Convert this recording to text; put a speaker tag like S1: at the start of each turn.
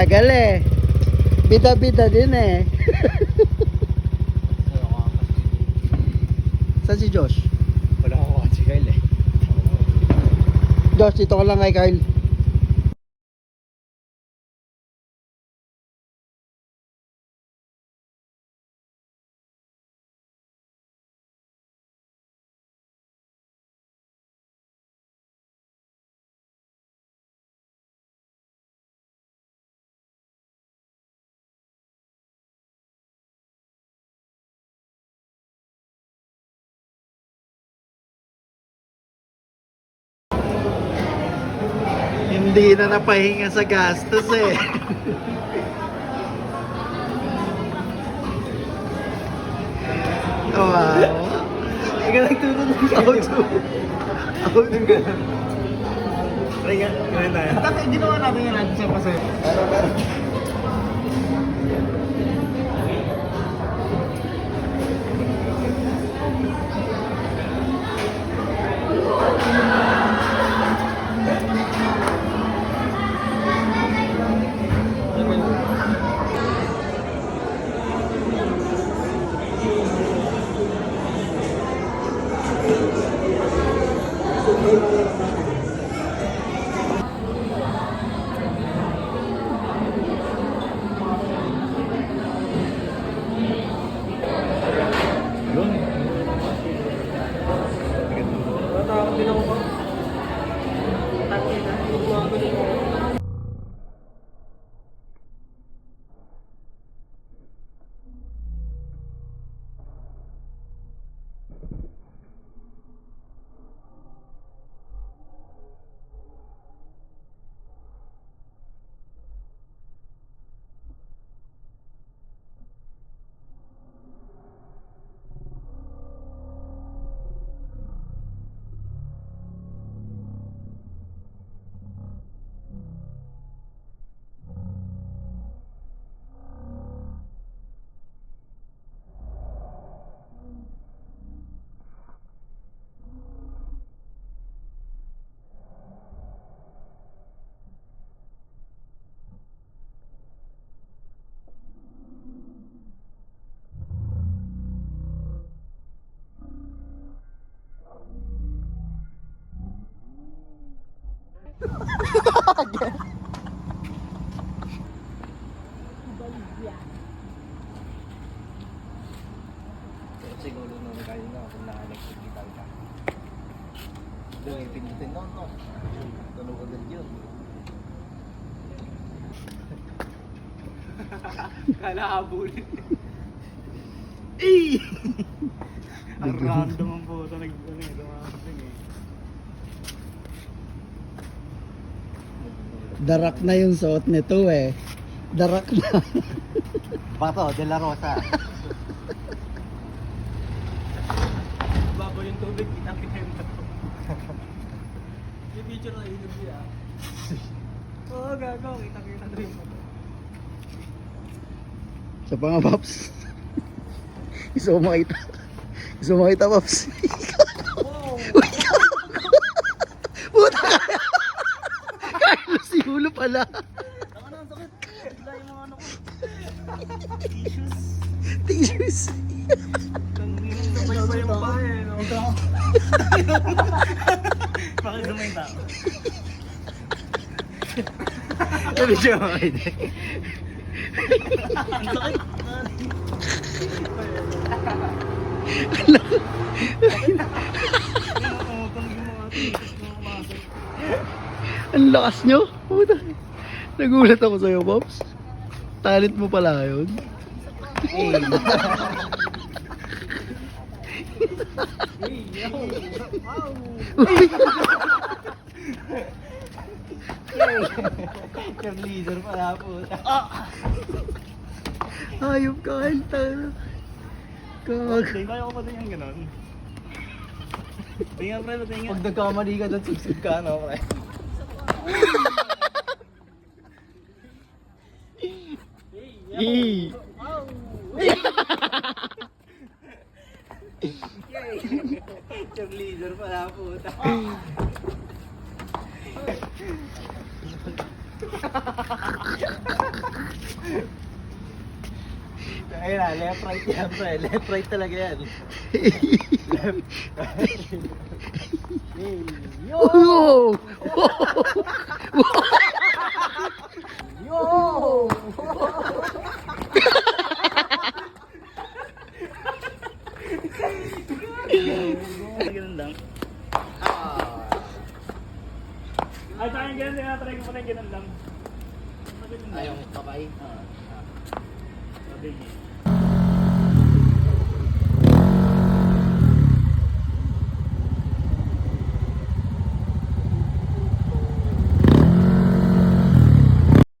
S1: Tagal eh. Bida-bida din eh. Saan si Josh?
S2: Wala ko si Kyle eh.
S1: Josh, dito ka lang kay Kyle. Hindi na napahinga sa gastos eh. Wow.
S2: Ikaw nagturo ng
S1: Auto. Auto.
S2: Try nga, gawin tayo. Tapos ginawa natin yung natin sa pasay. Siguro nung kaya na kung naka-electrical ka. Doon yung pindutin no. Tunog agad yun. Kala habulin.
S1: Eh!
S2: Ang random ang puto nag-ano eh. Dumating eh.
S1: Darak na yung suot nito eh. Darak na.
S2: Bato, De La Rosa. Babaw yung tubig, kitang-kita yung bato. Yung picture na yun siya. Oo, gago, kitang-kita na rin bato.
S1: Sa mga Pops. Gusto ko makita. Gusto ko makita, Pops.
S2: Wow!
S1: Puta ka! Carlos, si Hulo pala.
S2: Ako na, ang sakit. Wala yung mga ano ko. Tissues.
S1: Tissues.
S2: Sabay-sabay yung bahay, no? Bakit sumay tao?
S1: Sabi siya makita.
S2: Ang sakit.
S1: Ang lakas nyo. Puta. Nagulat ako sa'yo, Pops. Talent mo pala yun.
S2: Yung leader pala po.
S1: Ayop ka, Alta. Kag.
S2: Kaya ko pa din yung ganon. Tingnan pre, tingnan. Pag nagkamali ka doon, sugsug ka, no pre?
S1: Eh.
S2: Yung leader pala po. Ayun na, left right yan pre. Left right talaga yan. Left right. Yo!
S1: Yo!
S2: Yo!
S1: Ganun lang.
S3: Ay, tayo ganun din. Try ko pa rin ganun lang.
S2: Ayong kapay.
S3: Sabi niya.